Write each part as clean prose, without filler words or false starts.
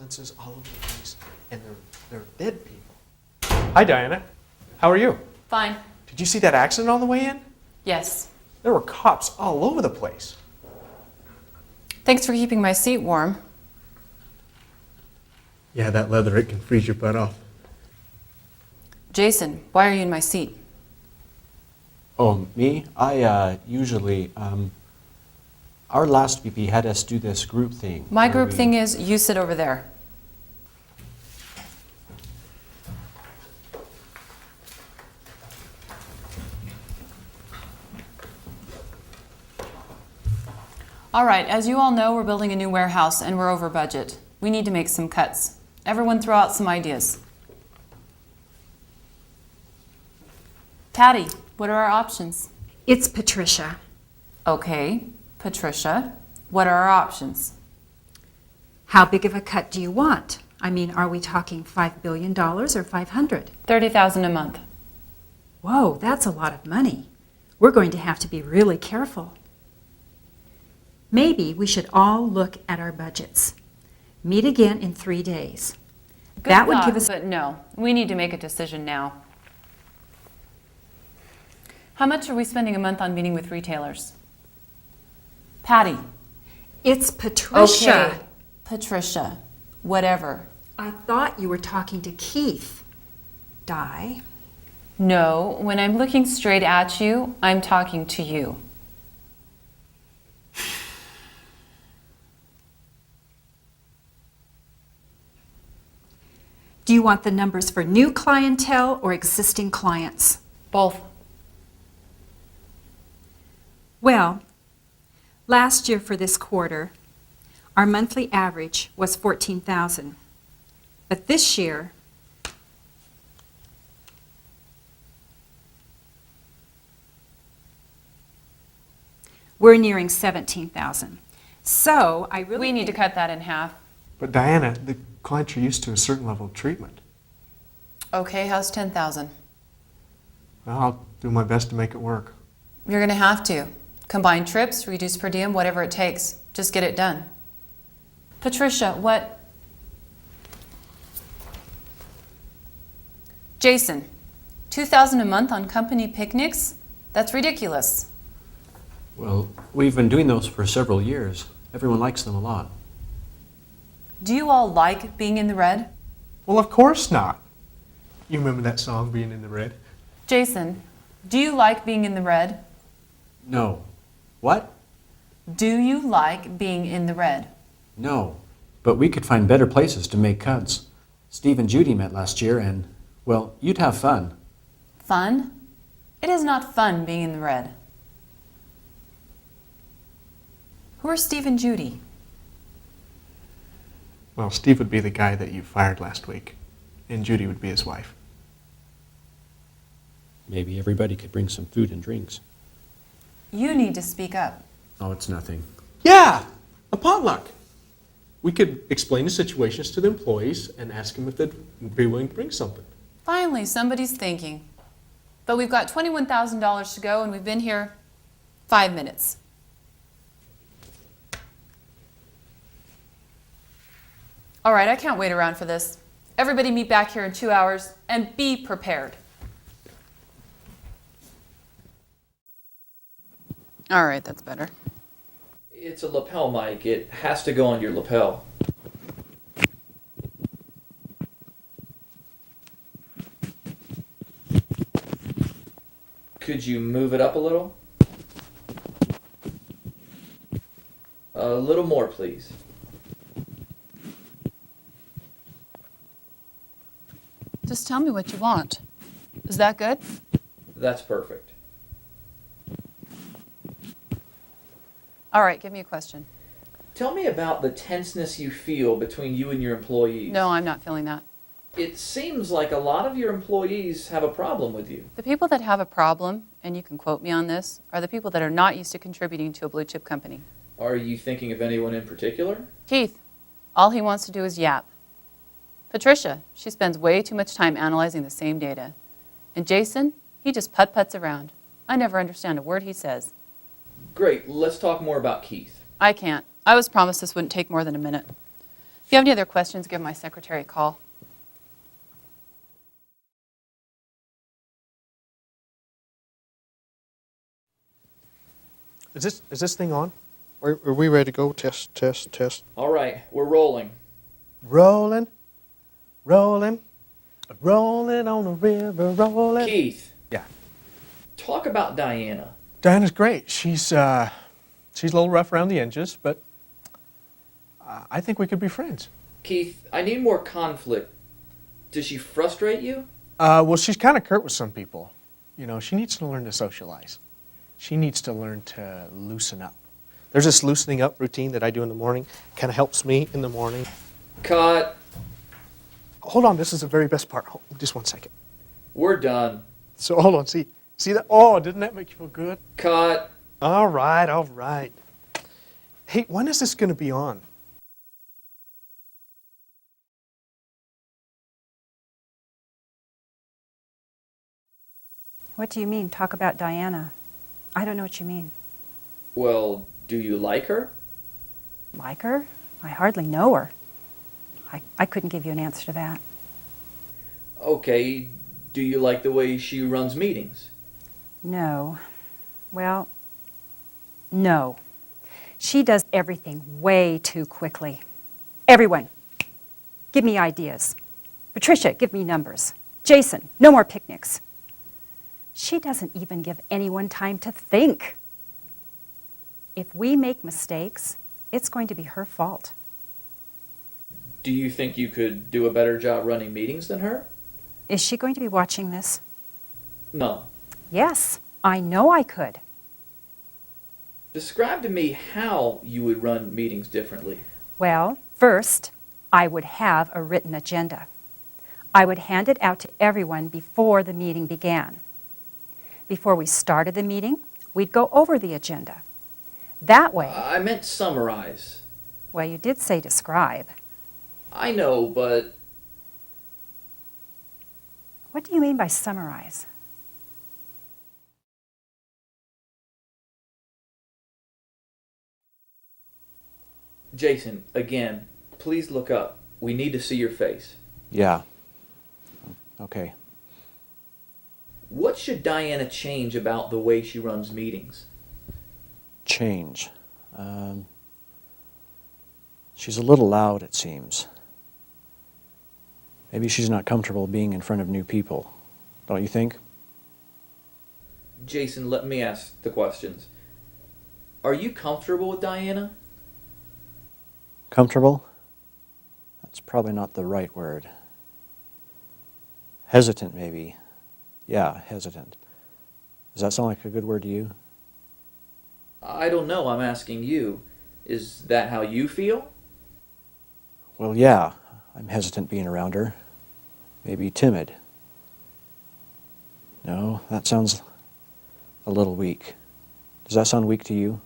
ambulances all over the place, and they're dead people. Hi, Diana. How are you? Fine. Did you see that accident on the way in? Yes. There were cops all over the place. Thanks for keeping my seat warm. Yeah, that leather, it can freeze your butt off. Jason, why are you in my seat? Oh, me? I usually, our last VP had us do this group thing. My group thing is you sit over there. All right, as you all know, we're building a new warehouse and we're over budget. We need to make some cuts. Everyone throw out some ideas. Patty, what are our options? It's Patricia. Okay, Patricia, what are our options? How big of a cut do you want? I mean, are we talking $5 billion or 500? $30,000 a month. Whoa, that's a lot of money. We're going to have to be really careful. Maybe we should all look at our budgets. Meet again in 3 days. Good That would thought, give us... But no, we need to make a decision now. How much are we spending a month on meeting with retailers? Patty. It's Patricia. Okay, Patricia, whatever. I thought you were talking to Keith. Di. No, when I'm looking straight at you, I'm talking to you. Do you want the numbers for new clientele or existing clients? Both. Well, last year for this quarter, our monthly average was $14,000. But this year, we're nearing $17,000. So I really We need to cut that in half. But Diana, the clients are used to a certain level of treatment. Okay, how's 10,000? Well, I'll do my best to make it work. You're gonna have to. Combine trips, reduce per diem, whatever it takes. Just get it done. Patricia, what? Jason, $2,000 a month on company picnics? That's ridiculous. Well, we've been doing those for several years. Everyone likes them a lot. Do you all like being in the red? Well, of course not. You remember that song, Being in the Red? Jason, do you like being in the red? No. What? Do you like being in the red? No. But we could find better places to make cuts. Steve and Judy met last year and, well, you'd have fun. Fun? It is not fun being in the red. Who are Steve and Judy? Well, Steve would be the guy that you fired last week, and Judy would be his wife. Maybe everybody could bring some food and drinks. You need to speak up. Oh, it's nothing. Yeah, a potluck. We could explain the situations to the employees and ask them if they'd be willing to bring something. Finally, somebody's thinking. But we've got $21,000 to go and we've been here 5 minutes. All right, I can't wait around for this. Everybody meet back here in 2 hours and be prepared. All right, that's better. It's a lapel mic. It has to go on your lapel. Could you move it up a little? A little more, please. Just tell me what you want. Is that good? That's perfect. All right, give me a question. Tell me about the tenseness you feel between you and your employees. No, I'm not feeling that. It seems like a lot of your employees have a problem with you. The people that have a problem, and you can quote me on this, are the people that are not used to contributing to a blue chip company. Are you thinking of anyone in particular? Keith, all he wants to do is yap. Patricia, she spends way too much time analyzing the same data. And Jason, he just putt-putts around. I never understand a word he says. Great, let's talk more about Keith. I can't. I was promised this wouldn't take more than a minute. If you have any other questions, give my secretary a call. Is this thing on? Are we ready to go? Test, test, test. All right, we're rolling. Rolling, rolling, rolling on the river, rolling. Keith, Yeah. talk about Diana. Diana's great. She's a little rough around the edges, but I think we could be friends. Keith, I need more conflict. Does she frustrate you? Well, she's kind of curt with some people. You know, she needs to learn to socialize. She needs to learn to loosen up. There's this loosening up routine that I do in the morning. Kind of helps me in the morning. Cut. Hold on, this is the very best part. Just 1 second. We're done. So hold on, see that? Oh, didn't that make you feel good? Cut. All right, all right. Hey, when is this going to be on? What do you mean, talk about Diana? I don't know what you mean. Well, do you like her? Like her? I hardly know her. I couldn't give you an answer to that. Okay, do you like the way she runs meetings? No. Well, no. She does everything way too quickly. Everyone, give me ideas. Patricia, give me numbers. Jason, no more picnics. She doesn't even give anyone time to think. If we make mistakes, it's going to be her fault. Do you think you could do a better job running meetings than her? Is she going to be watching this? No. Yes, I know I could. Describe to me how you would run meetings differently. Well, first, I would have a written agenda. I would hand it out to everyone before the meeting began. Before we started the meeting, we'd go over the agenda. That way, I meant summarize. well, you did say describe. I know, but What do you mean by summarize? Jason, again, please look up. We need to see your face. Yeah. Okay. What should Diana change about the way she runs meetings? Change. She's a little loud, it seems. Maybe she's not comfortable being in front of new people. Don't you think? Jason, let me ask the questions. Are you comfortable with Diana? Comfortable? That's probably not the right word. Hesitant, maybe. Yeah, hesitant. Does that sound like a good word to you? I don't know, I'm asking you. Is that how you feel? Well, yeah. I'm hesitant being around her. Maybe timid. No, that sounds a little weak. Does that sound weak to you?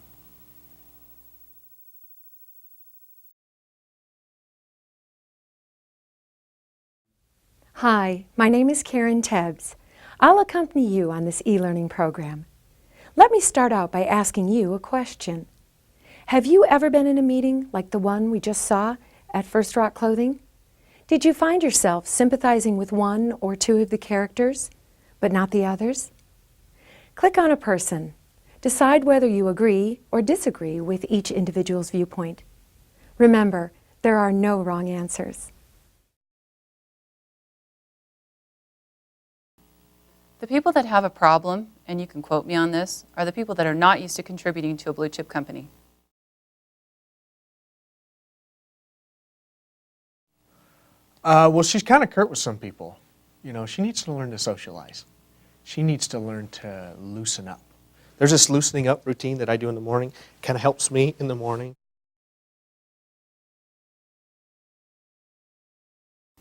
Hi, my name is Karen Tebbs. I'll accompany you on this e-learning program. Let me start out by asking you a question. Have you ever been in a meeting like the one we just saw at First Rock Clothing? Did you find yourself sympathizing with one or two of the characters, but not the others? Click on a person. Decide whether you agree or disagree with each individual's viewpoint. Remember, there are no wrong answers. The people that have a problem, and you can quote me on this, are the people that are not used to contributing to a blue chip company. Well, she's kind of curt with some people. You know, she needs to learn to socialize. She needs to learn to loosen up. There's this loosening up routine that I do in the morning. Kind of helps me in the morning.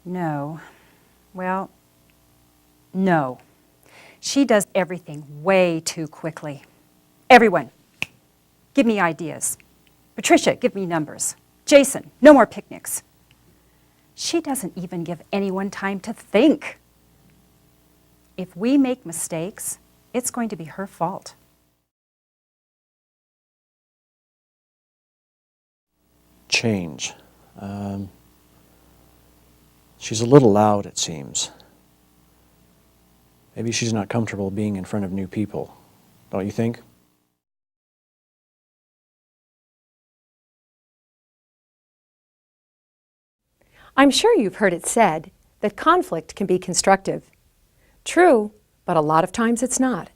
No. Well, no. She does everything way too quickly. Everyone, give me ideas. Patricia, give me numbers. Jason, no more picnics. She doesn't even give anyone time to think. If we make mistakes, it's going to be her fault. Change. She's a little loud, it seems. Maybe she's not comfortable being in front of new people, don't you think? I'm sure you've heard it said that conflict can be constructive. True, but a lot of times it's not.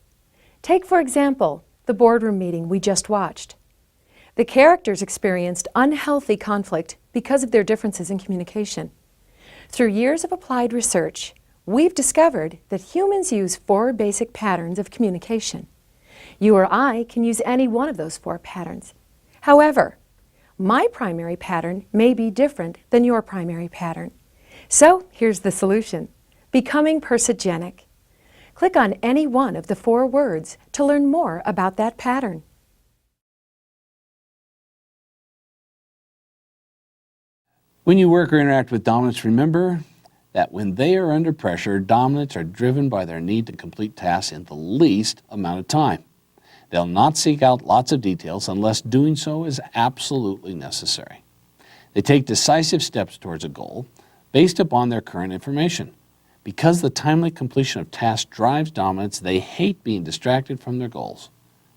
Take, for example, the boardroom meeting we just watched. The characters experienced unhealthy conflict because of their differences in communication. Through years of applied research, we've discovered that humans use 4 basic patterns of communication. You or I can use any one of those 4 patterns. However, my primary pattern may be different than your primary pattern. So here's the solution: becoming persogenic. Click on any one of the 4 words to learn more about that pattern. When you work or interact with dominants, remember that when they are under pressure, dominants are driven by their need to complete tasks in the least amount of time. They'll not seek out lots of details unless doing so is absolutely necessary. They take decisive steps towards a goal based upon their current information. Because the timely completion of tasks drives dominance, they hate being distracted from their goals.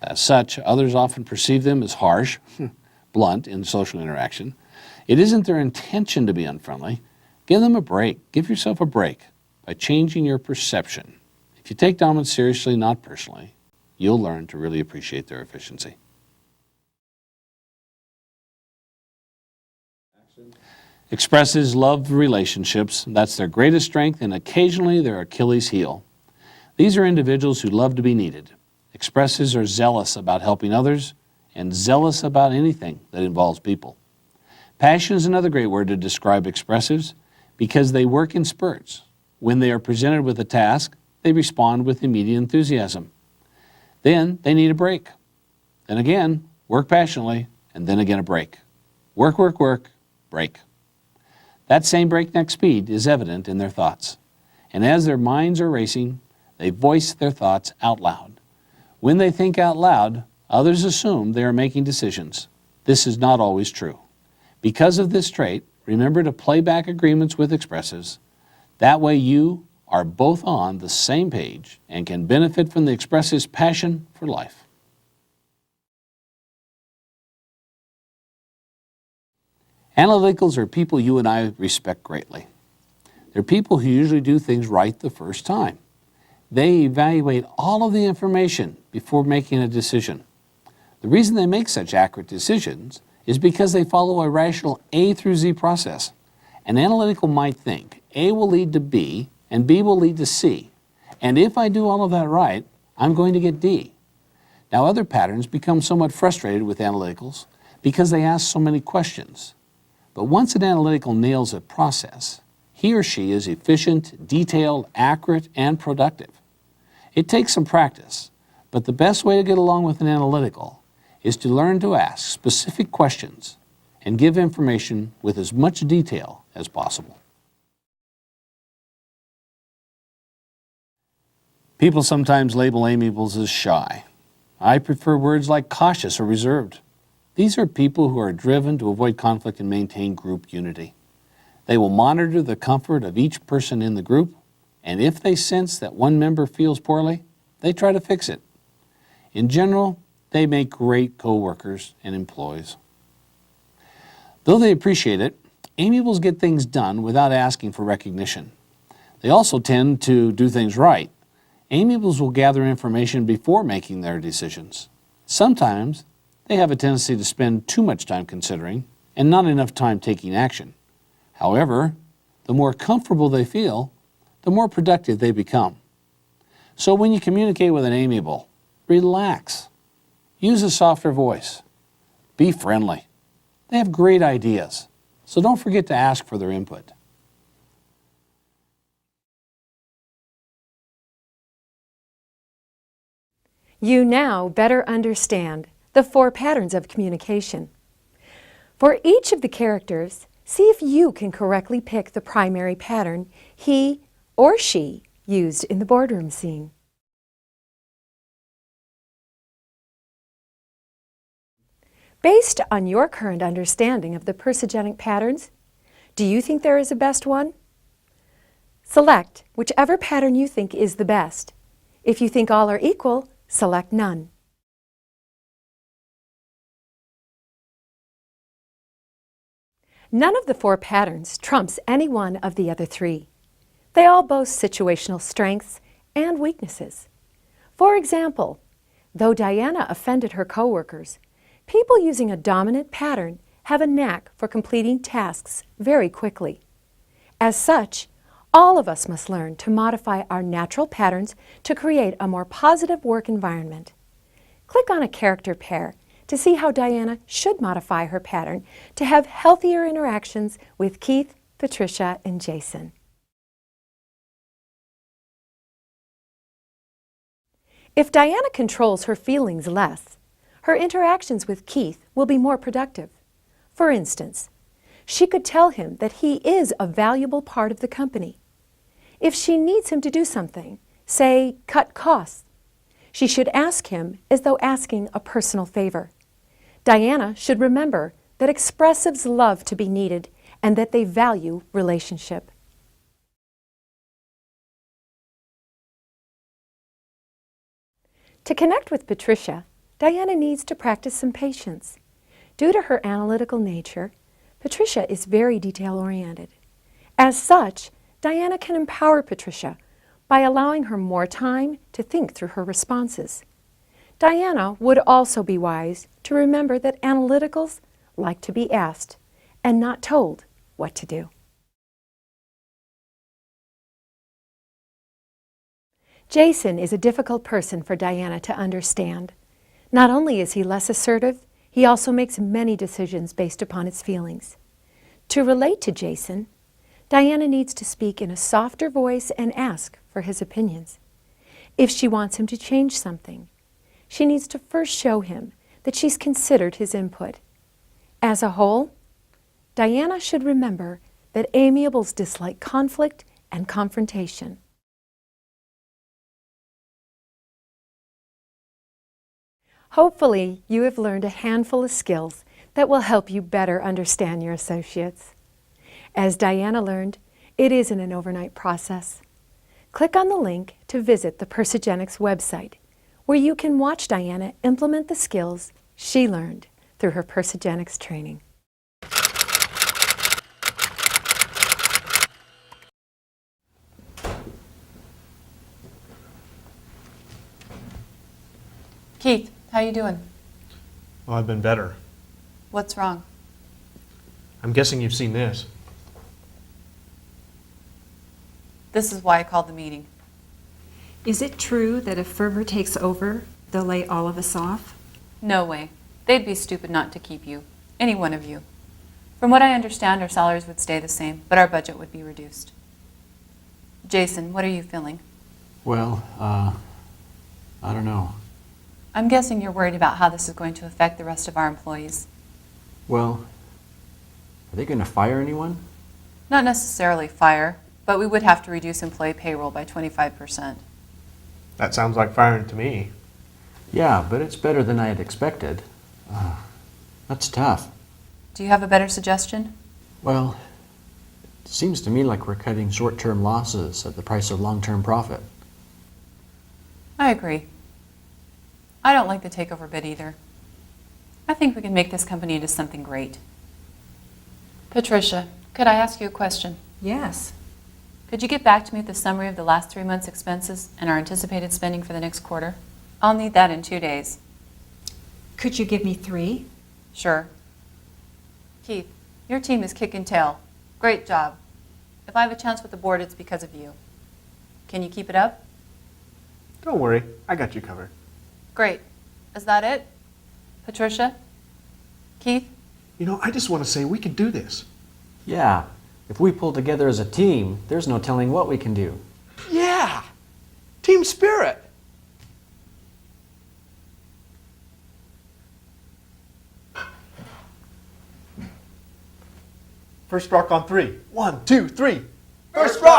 As such, others often perceive them as harsh, blunt in social interaction. It isn't their intention to be unfriendly. Give them a break. Give yourself a break by changing your perception. If you take dominance seriously, not personally, you'll learn to really appreciate their efficiency. Expresses love relationships. That's their greatest strength and occasionally their Achilles heel. These are individuals who love to be needed. Expresses are zealous about helping others and zealous about anything that involves people. Passion is another great word to describe expressives because they work in spurts. When they are presented with a task, they respond with immediate enthusiasm. Then they need a break. Then again, work passionately, and then again a break. Work, work, work, break. That same breakneck speed is evident in their thoughts. And as their minds are racing, they voice their thoughts out loud. When they think out loud, others assume they are making decisions. This is not always true. Because of this trait, remember to play back agreements with expressives. That way you are both on the same page and can benefit from the expressive's passion for life. Analyticals are people you and I respect greatly. They're people who usually do things right the first time. They evaluate all of the information before making a decision. The reason they make such accurate decisions is because they follow a rational A through Z process. An analytical might think A will lead to B and B will lead to C. And if I do all of that right, I'm going to get D. Now other patterns become somewhat frustrated with analyticals because they ask so many questions. But once an analytical nails a process, he or she is efficient, detailed, accurate, and productive. It takes some practice, but the best way to get along with an analytical is to learn to ask specific questions and give information with as much detail as possible. People sometimes label amiables as shy. I prefer words like cautious or reserved. These are people who are driven to avoid conflict and maintain group unity. They will monitor the comfort of each person in the group, and if they sense that one member feels poorly, they try to fix it. In general, they make great co-workers and employees. Though they appreciate it, amiables get things done without asking for recognition. They also tend to do things right. Amiables will gather information before making their decisions. Sometimes they have a tendency to spend too much time considering and not enough time taking action. However, the more comfortable they feel, the more productive they become. So when you communicate with an amiable, relax. Use a softer voice. Be friendly. They have great ideas, so don't forget to ask for their input. You now better understand the 4 patterns of communication. For each of the characters, see if you can correctly pick the primary pattern he or she used in the boardroom scene. Based on your current understanding of the persogenic patterns, do you think there is a best one? Select whichever pattern you think is the best. If you think all are equal, select none. None of the 4 patterns trumps any one of the other 3. They all boast situational strengths and weaknesses. For example, though Diana offended her coworkers, people using a dominant pattern have a knack for completing tasks very quickly. As such, all of us must learn to modify our natural patterns to create a more positive work environment. Click on a character pair to see how Diana should modify her pattern to have healthier interactions with Keith, Patricia, and Jason. If Diana controls her feelings less, her interactions with Keith will be more productive. For instance, she could tell him that he is a valuable part of the company. If she needs him to do something, say, cut costs, she should ask him as though asking a personal favor. Diana should remember that expressives love to be needed and that they value relationship. To connect with Patricia, Diana needs to practice some patience. Due to her analytical nature, Patricia is very detail-oriented. As such, Diana can empower Patricia by allowing her more time to think through her responses. Diana would also be wise to remember that analyticals like to be asked and not told what to do. Jason is a difficult person for Diana to understand. Not only is he less assertive, he also makes many decisions based upon his feelings. To relate to Jason, Diana needs to speak in a softer voice and ask for his opinions. If she wants him to change something, she needs to first show him that she's considered his input. As a whole, Diana should remember that amiables dislike conflict and confrontation. Hopefully, you have learned a handful of skills that will help you better understand your associates. As Diana learned, it isn't an overnight process. Click on the link to visit the Persogenics website, where you can watch Diana implement the skills she learned through her Persogenics training. Keith, how you doing? Well, I've been better. What's wrong? I'm guessing you've seen this. This is why I called the meeting. Is it true that if Fervor takes over, they'll lay all of us off? No way. They'd be stupid not to keep you. Any one of you. From what I understand, our salaries would stay the same, but our budget would be reduced. Jason, what are you feeling? Well, I don't know. I'm guessing you're worried about how this is going to affect the rest of our employees. Well, are they going to fire anyone? Not necessarily fire, but we would have to reduce employee payroll by 25%. That sounds like firing to me. Yeah, but it's better than I had expected. That's tough. Do you have a better suggestion? Well, it seems to me like we're cutting short-term losses at the price of long-term profit. I agree. I don't like the takeover bid either. I think we can make this company into something great. Patricia, could I ask you a question? Yes. Could you get back to me with a summary of the last 3 months' expenses and our anticipated spending for the next quarter? I'll need that in 2 days. Could you give me 3? Sure. Keith, your team is kicking tail. Great job. If I have a chance with the board, it's because of you. Can you keep it up? Don't worry, I got you covered. Great. Is that it? Patricia? Keith? You know, I just want to say we can do this. Yeah, if we pull together as a team, there's no telling what we can do. Yeah! Team spirit! First rock on 3. 1, 2, 3. First rock!